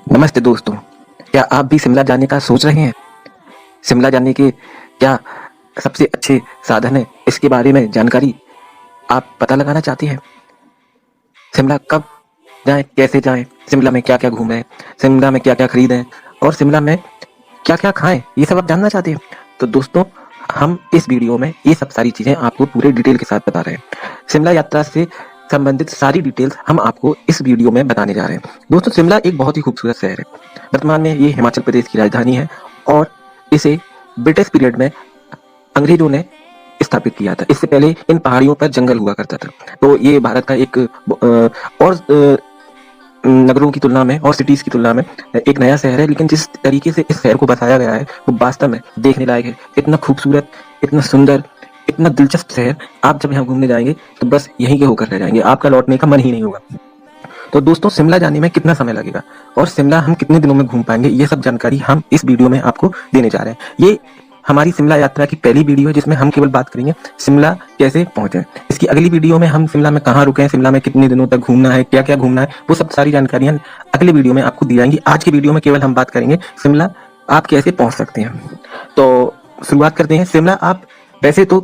नमस्ते दोस्तों, क्या आप भी शिमला जाने का सोच रहे हैं? शिमला जाने के क्या सबसे अच्छे साधन हैं, इसके बारे में जानकारी आप पता लगाना चाहते हैं? शिमला कब जाएं, कैसे जाएं, शिमला में क्या-क्या घूमें, शिमला में क्या-क्या खरीदें और शिमला में क्या-क्या खाएं, ये सब आप जानना चाहते हैं? तो दोस्तों, हम इस वीडियो में ये सब सारी चीज़ें आपको पूरे डिटेल के साथ बता रहे हैं। शिमला यात्रा से संबंधित सारी डिटेल्स हम आपको इस वीडियो में बताने जा रहे हैं। दोस्तों, शिमला एक बहुत ही खूबसूरत शहर है। वर्तमान में ये हिमाचल प्रदेश की राजधानी है और इसे ब्रिटिश पीरियड में अंग्रेजों ने स्थापित किया था। इससे पहले इन पहाड़ियों पर जंगल हुआ करता था। तो ये भारत का एक नगरों की तुलना में और सिटीज की तुलना में एक नया शहर है, लेकिन जिस तरीके से इस शहर को बसाया गया है वो वास्तव में देखने लायक है। इतना खूबसूरत, इतना सुंदर, इतना दिलचस्प शहर, आप जब यहाँ घूमने जाएंगे तो बस यहीं के होकर रह जाएंगे, आपका लौटने का मन ही नहीं होगा। तो दोस्तों, शिमला जाने में कितना समय लगेगा और शिमला हम कितने दिनों में घूम पाएंगे, ये सब जानकारी हम इस वीडियो में आपको देने जा रहे हैं। ये हमारी शिमला यात्रा की पहली वीडियो है जिसमें हम केवल बात करेंगे शिमला कैसे पहुंचे। इसकी अगली वीडियो में हम शिमला में कहाँ रुके, शिमला में कितने दिनों तक घूमना है, क्या क्या घूमना है, वो सब सारी जानकारियां अगले वीडियो में आपको दी जाएंगी। आज की वीडियो में केवल हम बात करेंगे शिमला आप कैसे पहुंच सकते हैं। तो शुरुआत करते हैं। शिमला आप वैसे तो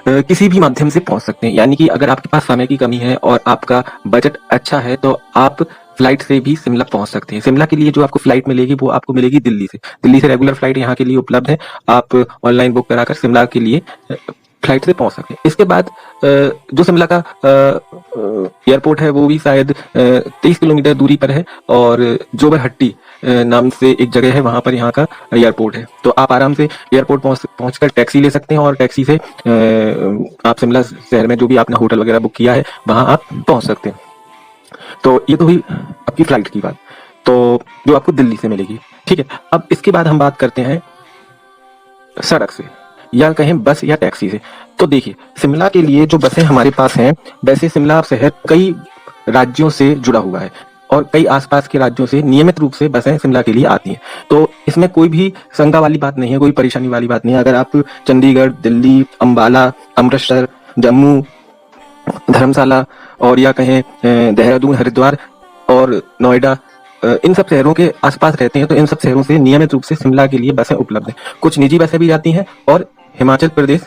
किसी भी माध्यम से पहुंच सकते हैं, यानी कि अगर आपके पास समय की कमी है और आपका बजट अच्छा है तो आप फ्लाइट से भी शिमला पहुंच सकते हैं। शिमला के लिए जो आपको फ्लाइट मिलेगी वो आपको मिलेगी दिल्ली से। दिल्ली से रेगुलर फ्लाइट यहाँ के लिए उपलब्ध है। आप ऑनलाइन बुक कराकर शिमला के लिए फ्लाइट से पहुंच सकते हैं। इसके बाद जो शिमला का एयरपोर्ट है वो भी शायद 23 किलोमीटर दूरी पर है और जोबरहट्टी नाम से एक जगह है, वहां पर यहाँ का एयरपोर्ट है। तो आप आराम से एयरपोर्ट पहुंचकर टैक्सी ले सकते हैं और टैक्सी से आप शिमला शहर में जो भी आपने होटल वगैरह बुक किया है वहां आप पहुंच सकते हैं। तो ये तो हुई आपकी फ्लाइट की बात, तो जो आपको दिल्ली से मिलेगी। ठीक है, अब इसके बाद हम बात करते हैं सड़क से या कहें बस या टैक्सी से। तो देखिए, शिमला के लिए जो बसें हमारे पास हैं, वैसे शिमला शहर कई राज्यों से जुड़ा हुआ है और कई आसपास के राज्यों से नियमित रूप से बसें शिमला के लिए आती हैं। तो इसमें कोई भी शंका वाली बात नहीं है, कोई परेशानी वाली बात नहीं है। अगर आप चंडीगढ़, दिल्ली, अंबाला, अमृतसर, जम्मू, धर्मशाला और या कहें देहरादून, हरिद्वार और नोएडा, इन सब शहरों के आसपास रहते हैं तो इन सब शहरों से नियमित रूप से शिमला के लिए बसें उपलब्ध हैं। कुछ निजी बसें भी जाती हैं और हिमाचल प्रदेश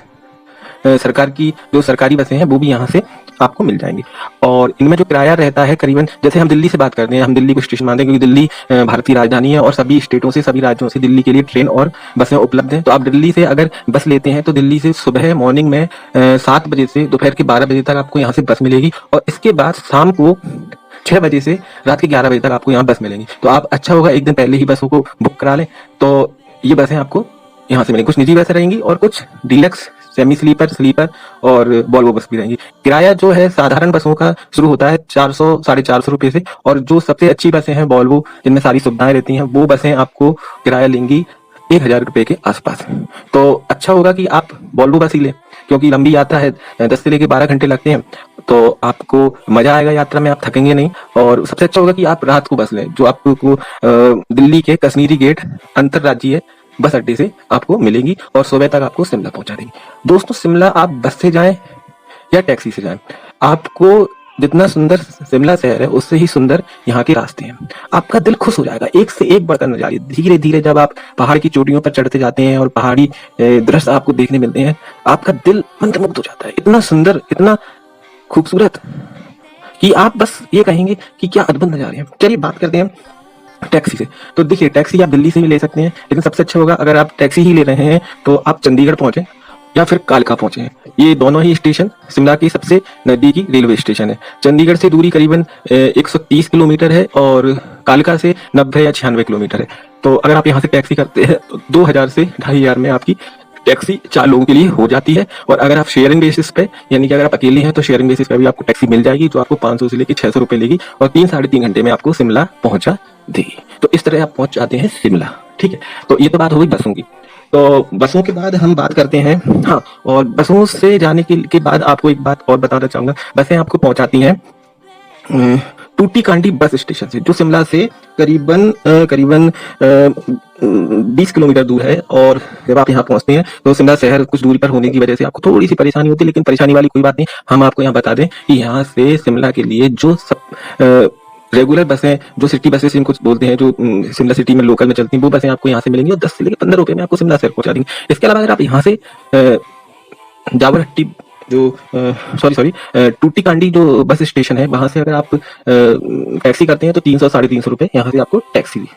सरकार की जो सरकारी बसें हैं वो भी यहाँ से आपको मिल जाएंगी। और इनमें जो किराया रहता है करीबन, जैसे हम दिल्ली से बात करते हैं, हम दिल्ली को स्टेशन मानते हैं क्योंकि दिल्ली भारत की राजधानी है और सभी स्टेटों से, सभी राज्यों से दिल्ली के लिए ट्रेन और बसें उपलब्ध हैं। तो आप दिल्ली से अगर बस लेते हैं तो दिल्ली से सुबह मॉर्निंग में 7 बजे से दोपहर के 12 बजे तक आपको यहाँ से बस मिलेगी और इसके बाद शाम को 6 बजे से रात के 11 बजे तक आपको यहाँ बस मिलेंगी। तो आप अच्छा होगा एक दिन पहले ही बसों को बुक करा लें। तो ये बसें आपको यहाँ से मिलेंगी। कुछ निजी बसें रहेंगी और कुछ डीलक्स, सेमी स्लीपर, स्लीपर और वॉल्वो बस भी रहेंगी। किराया जो है साधारण बसों का शुरू होता है 400 साढ़े 400 रुपये से और जो सबसे अच्छी बसें हैं वॉल्वो, जिनमें सारी सुविधाएं रहती हैं, वो बसें आपको किराया लेंगी 1000 रुपये के आसपास। तो अच्छा होगा कि आप वॉल्वो बस ही लें क्योंकि लंबी यात्रा है, 10 से लेकर 12 घंटे लगते हैं। तो आपको मजा आएगा यात्रा में, आप थकेंगे नहीं। और सबसे अच्छा होगा कि आप रात को बस लें जो आपको दिल्ली के कश्मीरी गेट अंतरराज्यीय बस अड्डे से आपको मिलेंगी और सुबह तक आपको शिमला पहुंचा देंगी। दोस्तों, शिमला आप बस से जाएं या टैक्सी से जाएं, आपको जितना सुंदर शिमला शहर है उससे ही सुंदर यहाँ के रास्ते हैं। आपका दिल खुश हो जाएगा, एक से एक बढ़कर नजारे। धीरे धीरे जब आप पहाड़ की चोटियों पर चढ़ते जाते हैं और पहाड़ी दृश्य आपको देखने मिलते हैं, आपका दिल मंत्रमुग्ध हो जाता है। इतना सुंदर, इतना खूबसूरत कि आप बस ये कहेंगे कि क्या अद्भुत नजारे हैं। चलिए बात करते हैं टैक्सी से। तो देखिए, टैक्सी आप दिल्ली से भी ले सकते हैं, लेकिन सबसे अच्छा होगा अगर आप टैक्सी ही ले रहे हैं तो आप चंडीगढ़ पहुंचे या फिर कालका पहुंचे। ये दोनों ही स्टेशन शिमला की सबसे नजदीकी रेलवे स्टेशन है। चंडीगढ़ से दूरी करीबन 130 किलोमीटर है और कालका से 90 या 96 किलोमीटर है। तो अगर आप यहाँ से टैक्सी करते हैं तो 2000 से 2500 में आपकी टैक्सी 4 लोगों के लिए हो जाती है। और अगर आप शेयरिंग बेसिस पे, यानी कि अगर आप अकेले हैं तो शेयरिंग बेसिस पे भी आपको टैक्सी मिल जाएगी जो आपको 500 से लेकर 600 रुपए लेगी और 3-3.5 घंटे में आपको शिमला पहुंचा देगी। तो इस तरह आप पहुंच जाते हैं शिमला। ठीक है, तो ये तो बात हो गई बसों की। तो बसों के बाद हम बात करते हैं, हाँ, और बसों से जाने के बाद आपको एक बात और बताना चाहूंगा। बसें आपको पहुंचाती हैं टूटीकांडी बस स्टेशन से, जो शिमला से करीबन 20 किलोमीटर दूर है। और जब आप यहाँ पहुंचते हैं तो शिमला शहर कुछ दूरी पर होने की वजह से आपको थोड़ी सी परेशानी होती है, लेकिन परेशानी वाली कोई बात नहीं। हम आपको यहाँ बता दें कि यहाँ से शिमला के लिए जो सब रेगुलर बसें जो सिटी बसेस इनको बोलते हैं, जो शिमला सिटी में लोकल में चलती हैं, वो बसें आपको यहाँ से मिलेंगी और 10 से लेकर 15 रुपए में आपको शिमला शहर पहुंचा देंगी। इसके अलावा अगर आप यहाँ से जावरहट्टी जो टूटी कांडी जो बस स्टेशन है, वहां से अगर आप टैक्सी करते हैं तो 300 साढ़े 300 रुपए यहाँ से आपको टैक्सी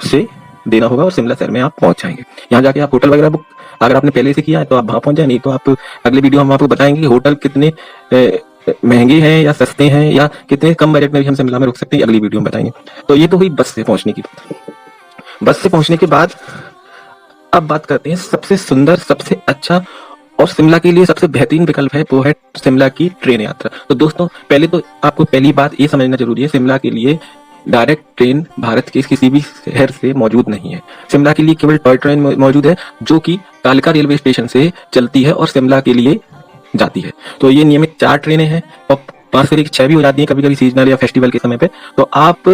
से देना होगा और शिमला शहर में आप पहुंच जाएंगे। यहाँ जाके आप होटल वगैरह बुक अगर आपने पहले से किया है तो आप वहां पहुंच जाए, नहीं तो आप अगले वीडियो हम आपको बताएंगे कि होटल कितने महंगे हैं या सस्ते हैं या कितने कम बजट में भी हम शिमला में रुक सकते हैं, अगली वीडियो में बताएंगे। तो ये तो हुई बस से पहुंचने की। बस से पहुंचने के बाद अब बात करते हैं सबसे सुंदर, सबसे अच्छा और शिमला के लिए सबसे बेहतरीन विकल्प है, वो है शिमला की ट्रेन यात्रा। तो दोस्तों पहले तो आपको पहली बात ये समझना जरूरी है, शिमला के लिए डायरेक्ट ट्रेन भारत के किसी भी शहर से मौजूद नहीं है। शिमला के लिए केवल टॉय ट्रेन मौजूद है जो कि कालका रेलवे स्टेशन से चलती है और शिमला के लिए जाती है। तो ये नियमित 4 ट्रेनें हैं और 5 से लेकर 6 भी हो जाती हैं कभी कभी सीजनल या फेस्टिवल के समय पे। तो आप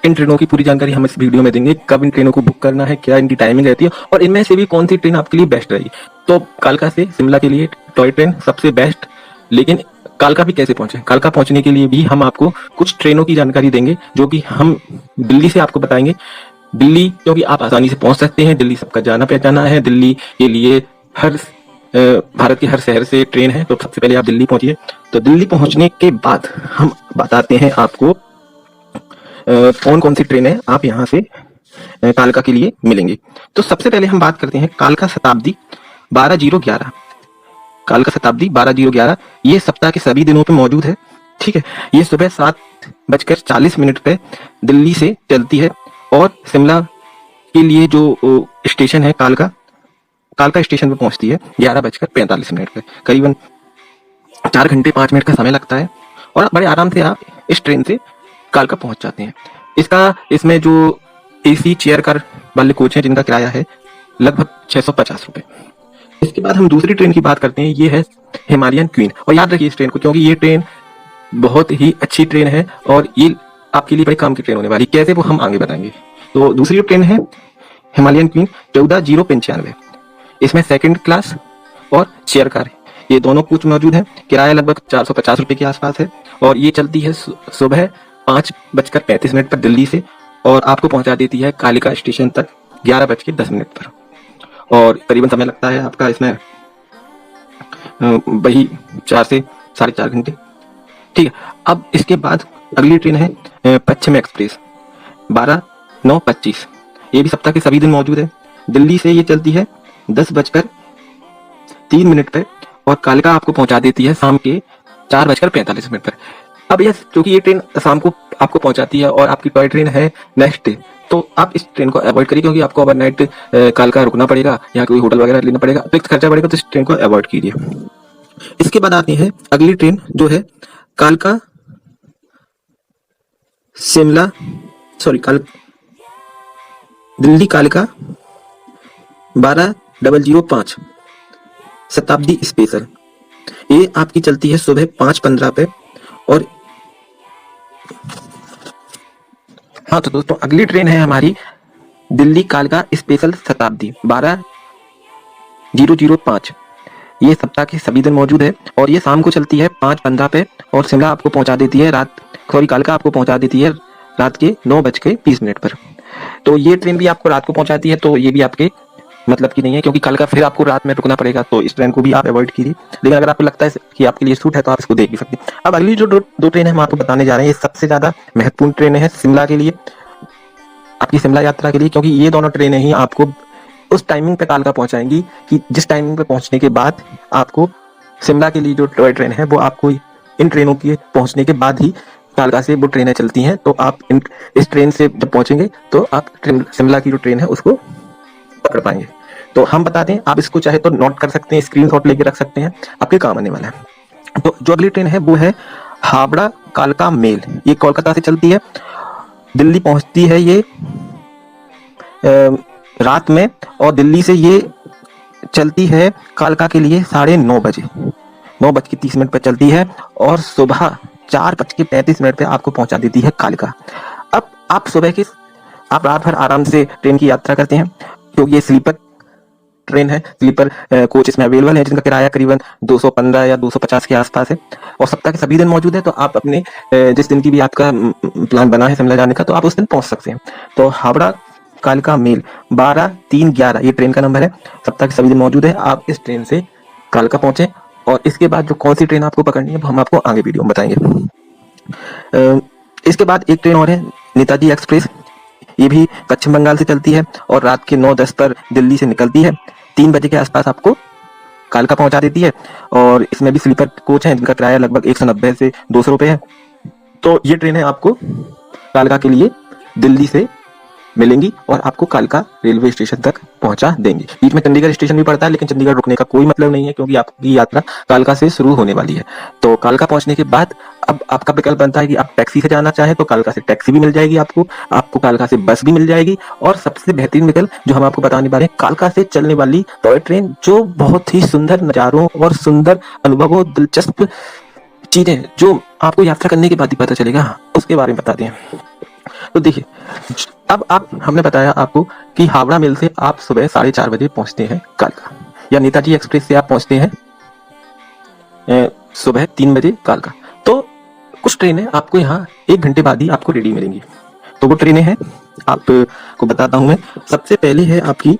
इन ट्रेनों की पूरी जानकारी हम इस वीडियो में देंगे, कब इन ट्रेनों को बुक करना है, क्या इनकी टाइमिंग रहती है और इनमें से भी कौन सी ट्रेन आपके लिए बेस्ट रहेगी। तो कालका से शिमला के लिए टॉय ट्रेन सबसे बेस्ट। लेकिन कालका भी कैसे पहुंचे, कालका पहुंचने के लिए भी हम आपको कुछ ट्रेनों की जानकारी देंगे जो कि हम दिल्ली से आपको बताएंगे। दिल्ली क्योंकि आप आसानी से पहुंच सकते हैं, दिल्ली सबका जाना पहचाना है, दिल्ली के लिए हर भारत के हर शहर से ट्रेन है। तो सबसे पहले आप दिल्ली पहुंचिए। तो दिल्ली पहुंचने के बाद हम बताते हैं आपको कौन कौन सी ट्रेनें आप यहाँ से कालका के लिए मिलेंगी। तो सबसे पहले हम बात करते हैं कालका शताब्दी 12011। कालका शताब्दी 12011 ये सप्ताह के सभी दिनों पे मौजूद है। ठीक है, ये सुबह 7:40 पे दिल्ली से चलती है और शिमला के लिए जो स्टेशन है कालका स्टेशन पे पहुंचती है 11:45 पे। करीबन 4 घंटे 5 मिनट का समय लगता है और बड़े आराम से आप इस ट्रेन से कालका पहुंच जाते हैं। इसमें जो एसी चेयर कार वाले कोच हैं जिनका किराया है लगभग 650 रुपए। इसके बाद हम दूसरी ट्रेन की बात करते हैं, ये है हिमालयन क्वीन। और याद रखिए इस ट्रेन को क्योंकि ये ट्रेन बहुत ही अच्छी ट्रेन है और ये आपके लिए बड़े काम की ट्रेन होने वाली। कैसे वो हम आगे बताएंगे। तो दूसरी ट्रेन है हिमालयन क्वीन 14095। इसमें सेकंड क्लास और चेयर कार ये दोनों कोच मौजूद है। किराया लगभग 450 रुपए के आसपास है और ये चलती है सुबह 5:35 पर दिल्ली से और आपको पहुंचा देती है कालिका स्टेशन तक 11:10 पर। और करीबन समय लगता है आपका इसमें वही 4 से 4.5 घंटे। ठीक है, अब इसके बाद अगली ट्रेन है पश्चिम एक्सप्रेस 12:25। ये भी सप्ताह के सभी दिन मौजूद है। दिल्ली से ये चलती है 10:03 पे और कालका आपको पहुंचा देती है शाम के 4:45 पर। अब यह क्योंकि ये ट्रेन शाम को आपको पहुंचाती है और आपकी टॉय ट्रेन है नेक्स्ट डे, तो आप इस ट्रेन को अवॉइड करिए क्योंकि आपको ओवरनाइट कालका रुकना पड़ेगा या कोई होटल वगैरह लेना पड़ेगा, तो खर्चा पड़ेगा, तो इस ट्रेन को अवॉइड कीजिए। इसके बाद आते हैं अगली ट्रेन जो है कालका शिमला दिल्ली कालका 12005 शताब्दी स्पेशल। ये आपकी चलती है सुबह 5:15 पे और हाँ तो दोस्तों अगली ट्रेन है हमारी दिल्ली कालका स्पेशल शताब्दी 12005। ये सप्ताह के सभी दिन मौजूद है और ये शाम को चलती है 5:15 पे और शिमला आपको पहुंचा देती है कालका आपको पहुंचा देती है रात के 9:20 पर। तो ये ट्रेन भी आपको रात को पहुंचाती है, तो ये भी आपके मतलब की नहीं है क्योंकि कालका फिर आपको रात में रुकना पड़ेगा, तो इस ट्रेन को भी आप अवॉइड कीजिए। लेकिन अगर आपको लगता है कि आपके लिए सूट है तो आप इसको देख भी सकते हैं। अब अगली जो दो ट्रेन है हम आपको बताने जा रहे हैं, ये सबसे ज्यादा महत्वपूर्ण ट्रेन है शिमला के लिए, आपकी शिमला यात्रा के लिए, क्योंकि ये दोनों ट्रेनें ही आपको उस टाइमिंग पे कालका पहुंचाएंगी कि जिस टाइमिंग पे पहुंचने के बाद आपको शिमला के लिए जो टॉय ट्रेन है वो आपको इन ट्रेनों के पहुंचने के बाद ही कालका से वो ट्रेनें चलती हैं। तो आप इस ट्रेन से जब पहुंचेंगे तो आप शिमला की जो ट्रेन है उसको पकड़ पाएंगे। तो हम बताते हैं, आप इसको चाहे तो नोट कर सकते हैं, स्क्रीनशॉट लेके रख सकते हैं, आपके काम आने वाला है। तो जो अगली ट्रेन है वो है हावड़ा कालका मेल। ये कोलकाता से चलती है, दिल्ली पहुंचती है ये रात में और दिल्ली से ये चलती है कालका के लिए 9:30 बजे 9:30 पर चलती है और सुबह 4:35 पे आपको पहुंचा देती है कालका। अब आप रात भर आराम से ट्रेन की यात्रा करते हैं क्योंकि ये स्लीपर ट्रेन है, स्लीपर कोच इसमें अवेलेबल है, जिनका किराया करीबन 215 या 250 के आसपास है और सप्ताह के सभी दिन मौजूद है। तो आप अपने जिस दिन की भी आपका प्लान बना है शिमला जाने का, तो आप उस दिन पहुंच सकते हैं। तो हावड़ा कालका मेल 12-3-11 ये ट्रेन का नंबर है, सप्ताह के सभी दिन मौजूद है। आप इस ट्रेन से कालका पहुंचे और इसके बाद जो कौन सी ट्रेन आपको पकड़नी है वो हम आपको आगे वीडियो में बताएंगे। इसके बाद एक ट्रेन और है, नेताजी एक्सप्रेस। ये भी पश्चिम बंगाल से चलती है और रात के 9:10 पर दिल्ली से निकलती है। 3 बजे के आसपास आपको कालका पहुंचा देती है और इसमें भी स्लीपर कोच है, जिनका किराया लगभग 190 से 200 रुपये है। तो ये ट्रेन है आपको कालका के लिए दिल्ली से मिलेंगी और आपको कालका रेलवे स्टेशन तक पहुंचा देंगी। बीच में चंडीगढ़ स्टेशन भी पड़ता है, लेकिन चंडीगढ़ रुकने का कोई मतलब नहीं है, क्योंकि आपकी यात्रा कालका से शुरू होने वाली है। तो कालका पहुंचने के बाद अब आपका विकल्प बनता है कि आप टैक्सी से जाना चाहें तो कालका से टैक्सी भी मिल जाएगी आपको कालका से बस भी मिल जाएगी, और सबसे बेहतरीन विकल्प जो हम आपको बताने वाले हैं, कालका से चलने वाली टॉय ट्रेन, जो बहुत ही सुंदर नजारों और सुंदर अनुभवों, दिलचस्प चीजें जो आपको यात्रा करने के बाद ही पता चलेगा, उसके बारे में बताते हैं। तो देखिए, अब हमने बताया आपको कि हावड़ा मेल से आप सुबह 4:30 बजे पहुंचते हैं कालका, या नेताजी एक्सप्रेस से आप पहुंचते हैं सुबह 3 बजे कालका। तो कुछ ट्रेनें आपको यहाँ 1 घंटे बाद ही आपको रेडी मिलेंगी। तो वो ट्रेनें हैं, आपको बताता हूं मैं। सबसे पहले है आपकी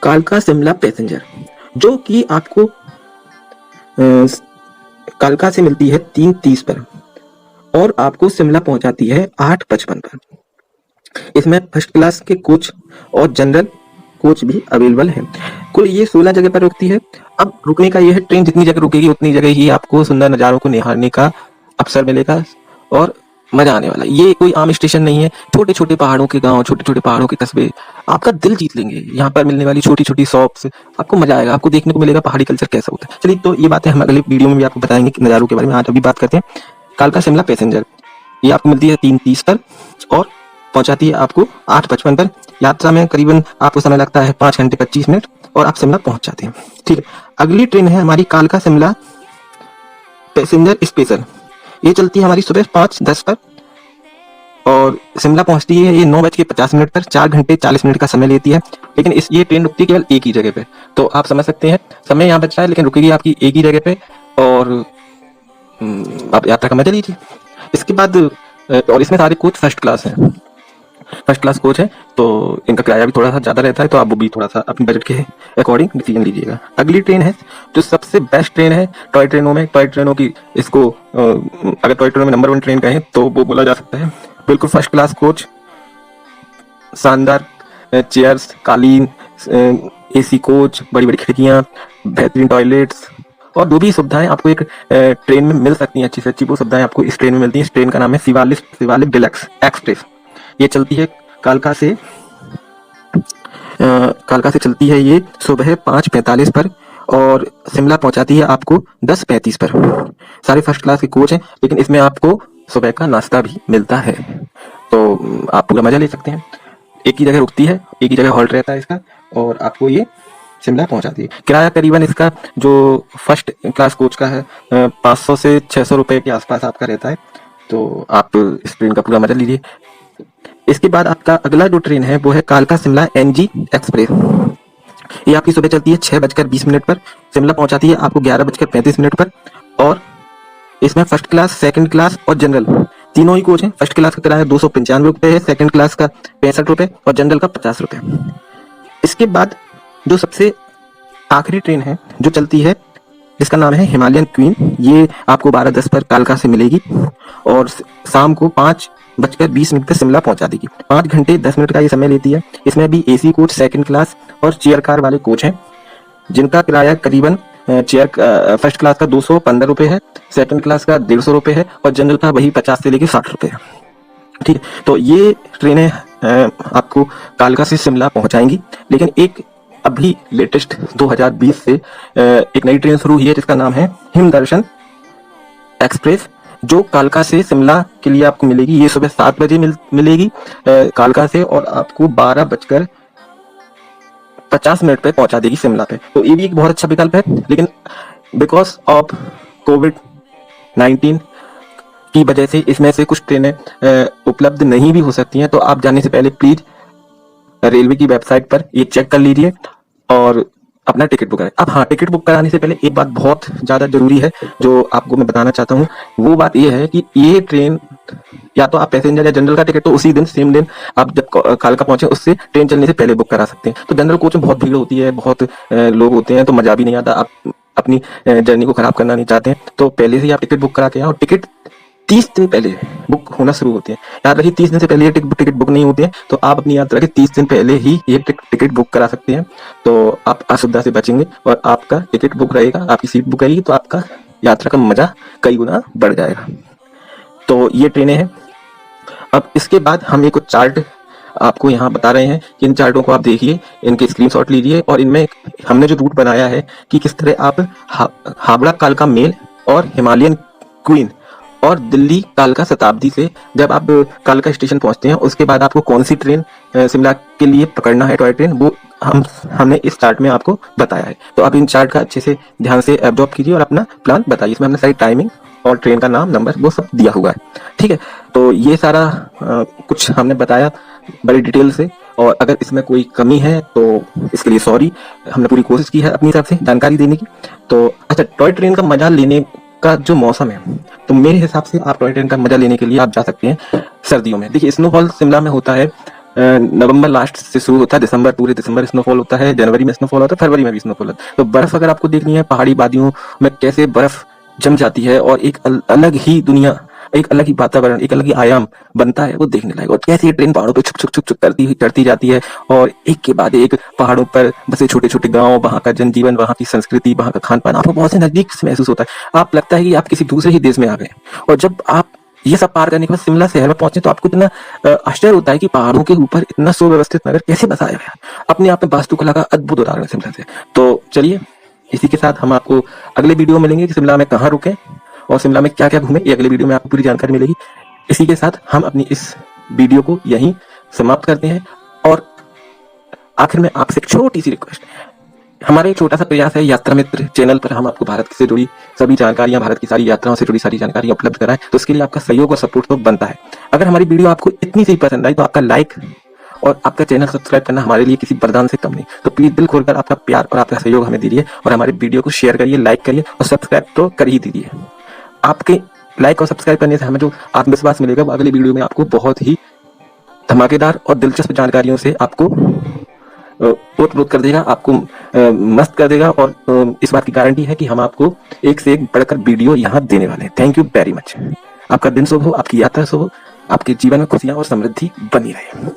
कालका शिमला पैसेंजर, जो कि आपको कालका से मिलती है 3:30 पर और आपको शिमला पहुंचाती है 8:55 पर। इसमें फर्स्ट क्लास के कोच और जनरल कोच भी अवेलेबल है। कुल ये 16 जगह पर रुकती है। अब रुकने का ये है, ट्रेन जितनी जगह रुकेगी उतनी जगह ही आपको सुंदर नज़ारों को निहारने का अवसर मिलेगा और मजा आने वाला। ये कोई आम स्टेशन नहीं है। छोटे छोटे पहाड़ों के गांव, छोटे छोटे पहाड़ों के कस्बे आपका दिल जीत लेंगे। यहाँ पर मिलने वाली छोटी छोटी शॉप्स, आपको मजा आएगा, आपको देखने को मिलेगा पहाड़ी कल्चर कैसा होता है। चलिए, तो ये बातें हम अगले वीडियो में भी आपको बताएंगे नज़ारों के बारे में। आज अभी बात करते हैं कालका शिमला पैसेंजर। ये आपको मिलती है 3:30 पर और पहुंचाती है आपको 8:55 पर। यात्रा में करीबन आपको समय लगता है 5 घंटे 25 मिनट और आप शिमला पहुंच जाते हैं। ठीक है, अगली ट्रेन है हमारी कालका शिमला पैसेंजर स्पेशल। ये चलती है हमारी सुबह 5:10 पर और शिमला पहुंचती है ये 9:50 पर। 4 घंटे 40 मिनट का समय लेती है, लेकिन ये ट्रेन रुकती है केवल एक ही जगह पे। तो आप समझ सकते हैं समय यहाँ बच रहा है, लेकिन रुकेगी आपकी एक ही जगह पे और आप यात्रा का मजा लीजिए। इसके बाद और इसमें सारे कोच फर्स्ट क्लास हैं, फर्स्ट क्लास कोच है, तो इनका किराया भी थोड़ा सा ज्यादा रहता है, तो आप वो भी थोड़ा सा अपने बजट के अकॉर्डिंग डिसीजन लीजिएगा। अगली ट्रेन है जो सबसे बेस्ट ट्रेन है टॉय ट्रेनों में। टॉय ट्रेनों की इसको अगर टॉय ट्रेनों में नंबर 1 ट्रेन कहें तो वो बोला जा सकता है। बिल्कुल फर्स्ट क्लास कोच, शानदार चेयर्स, कालीन, एसी कोच, बड़ी बड़ी खिड़कियां, बेहतरीन टॉयलेट्स और जो भी सुविधाएं आपको एक ट्रेन में मिल सकती हैं अच्छी से अच्छी, वो सुविधाएं आपको इस ट्रेन में मिलती हैं। इस ट्रेन का नाम है शिवालिक डिलक्स एक्सप्रेस। ये चलती है कालका से चलती है ये सुबह 5:45 पर और शिमला पहुंचाती है आपको 10:35 पर। सारे फर्स्ट क्लास के कोच हैं, लेकिन इसमें आपको सुबह का नाश्ता भी मिलता है, तो आप पूरा मजा ले सकते हैं। एक ही जगह रुकती है, एक ही जगह हॉल्ट रहता है इसका और आपको ये शिमला पहुंचाती है। किराया करीबन इसका जो फर्स्ट क्लास कोच का है 500 से 600 रुपए के आसपास आपका रहता है, तो आप इस ट्रेन का पूरा मजा लीजिए। इसके बाद आपका अगला जो ट्रेन है वो है कालका शिमला एनजी एक्सप्रेस। ये आपकी सुबह चलती है 6:20 पर, शिमला पहुंचाती है आपको 11:35 पर और इसमें फर्स्ट क्लास, सेकंड क्लास और जनरल तीनों ही कोच हैं। फर्स्ट क्लास का किराया 295 रुपए है, सेकंड क्लास का 65 रुपए और जनरल का 50 रुपए। इसके बाद जो सबसे आखिरी ट्रेन है जो चलती है, जिसका नाम है हिमालयन क्वीन, ये आपको 12:10 पर कालका से मिलेगी और शाम को 5:20 पर शिमला पहुंचा देगी। 5 घंटे 10 मिनट का ये समय लेती है। इसमें भी एसी कोच, सेकंड क्लास और चेयर कार वाले कोच हैं, जिनका किराया करीबन फर्स्ट क्लास का 215 रुपए है, सेकंड क्लास का 150 रुपए है और जनरल का वही 50 से लेके 60 रुपए है। ठीक है, तो ये ट्रेनें आपको कालका से शिमला पहुंचाएंगी। लेकिन एक अभी लेटेस्ट 2020 से एक नई ट्रेन शुरू हुई है, जिसका नाम है हिमदर्शन एक्सप्रेस, जो कालका से शिमला के लिए आपको मिलेगी। ये सुबह 7 बजे मिलेगी कालका से और आपको 12:50 पे पहुंचा देगी शिमला पे। तो ये भी एक बहुत अच्छा विकल्प है, लेकिन बिकॉज ऑफ कोविड-19 की वजह से इसमें से कुछ ट्रेनें उपलब्ध नहीं भी हो सकती हैं। तो आप जाने से पहले प्लीज रेलवे की वेबसाइट पर ये चेक कर लीजिए और अपना टिकट बुक कराएं। अब हाँ, टिकट बुक कराने से पहले एक बात बहुत ज़्यादा ज़रूरी है जो आपको मैं बताना चाहता हूँ। वो बात ये है कि ये ट्रेन, या तो आप पैसेंजर या जनरल का टिकट तो उसी दिन, सेम दिन आप जब कालका पहुंचे उससे ट्रेन चलने से पहले बुक करा सकते हैं। तो जनरल कोच में बहुत भीड़ होती है, बहुत लोग होते हैं, तो मजा भी नहीं आता। आप अपनी जर्नी को खराब करना नहीं चाहते हैं तो पहले से ही आप टिकट बुक करा के आओ। टिकट 30 दिन पहले बुक होना शुरू होती है। याद रखिए 30 दिन से पहले ये टिकट बुक नहीं होती है, तो आप अपनी यात्रा के 30 दिन पहले ही ये टिकट बुक करा सकते हैं। तो आप असुविधा से बचेंगे और आपका टिकट बुक रहेगा, आपकी सीट बुक रहेगी, तो आपका यात्रा का मजा कई गुना बढ़ जाएगा। तो ये ट्रेनें हैं। अब इसके बाद हम एक चार्ट आपको यहाँ बता रहे हैं कि इन चार्टों को आप देखिए, इनके स्क्रीनशॉट लीजिए और इनमें हमने जो रूट बनाया है कि किस तरह आप हावड़ा कालका मेल और हिमालयन क्वीन और दिल्ली कालका शताब्दी से जब आप कालका स्टेशन पहुंचते हैं उसके बाद आपको कौन सी ट्रेन शिमला के लिए पकड़ना है, टॉय ट्रेन, वो हमने इस चार्ट में आपको बताया है। तो आप इन चार्ट का अच्छे से ध्यान से एब्जॉर्ब कीजिए और अपना प्लान बताइए। इसमें हमने सारी टाइमिंग और ट्रेन का नाम, नंबर, वो सब दिया हुआ है। ठीक है, तो ये सारा कुछ हमने बताया बड़ी डिटेल से, और अगर इसमें कोई कमी है तो इसके लिए सॉरी। हमने पूरी कोशिश की है अपनी हिसाब से जानकारी देने की। तो अच्छा, टॉय ट्रेन का मजा लेने का जो मौसम है, तो मेरे हिसाब से आप टॉय ट्रेन का मजा लेने के लिए आप जा सकते हैं सर्दियों में। देखिए, स्नोफॉल शिमला में होता है नवंबर लास्ट से शुरू होता है, दिसंबर, पूरे दिसंबर स्नोफॉल होता है, जनवरी में स्नोफॉल होता है, फरवरी में भी स्नोफॉल होता है। तो बर्फ अगर आपको देखनी है, पहाड़ी वादियों में कैसे बर्फ जम जाती है और एक अलग ही दुनिया, एक अलग ही वातावरण, एक अलग ही आयाम बनता है, वो देखने लायक। और कैसे ये ट्रेन पहाड़ों पे छुक छुक छुक छुक करती जाती है और एक के बाद एक पहाड़ों पर बसे छोटे छोटे गांव, वहां का जनजीवन, वहां की संस्कृति, वहां का खान पान आपको बहुत से नजदीक से महसूस होता है। आप लगता है कि आप किसी दूसरे ही देश में आ गए। और जब आप ये सब पार करने के बाद शिमला शहर में पहुंचे तो आपको इतना आश्चर्य होता है कि पहाड़ों के ऊपर इतना सुव्यवस्थित नगर कैसे बसाया गया। अपने आप में वास्तुकला का अद्भुत उदाहरण है शिमला से। तो चलिए, इसी के साथ हम आपको अगले वीडियो में मिलेंगे कि शिमला में कहाँ रुके और शिमला में क्या क्या घूमे। ये अगले वीडियो में आपको पूरी जानकारी मिलेगी। इसी के साथ हम अपनी इस वीडियो को यहीं समाप्त करते हैं। और आखिर में आपसे एक छोटी सी रिक्वेस्ट, हमारा एक छोटा सा प्रयास है यात्रा मित्र चैनल पर हम आपको भारत से जुड़ी सभी जानकारियां, भारत की सारी यात्राओं से जुड़ी सारी जानकारियां उपलब्ध कराएं। तो इसके लिए आपका सहयोग और सपोर्ट तो बनता है। अगर हमारी वीडियो आपको इतनी सी पसंद आई तो आपका लाइक और आपका चैनल सब्सक्राइब करना हमारे लिए किसी वरदान से कम नहीं। तो प्लीज दिल खोलकर आपका प्यार और आपका सहयोग हमें दीजिए और हमारे वीडियो को शेयर करिए, लाइक करिए और सब्सक्राइब तो कर ही दीजिए। आपके लाइक और सब्सक्राइब करने से हमें जो आत्मविश्वास मिलेगा वो अगली वीडियो में आपको बहुत ही धमाकेदार और दिलचस्प जानकारियों से आपको ओतप्रोत कर देगा, आपको मस्त कर देगा। और इस बात की गारंटी है कि हम आपको एक से एक बढ़कर वीडियो यहाँ देने वाले हैं। Thank you very much. आपका दिन शुभ हो, आपकी यात्रा शुभ हो, आपके जीवन में खुशियां और समृद्धि बनी रहे।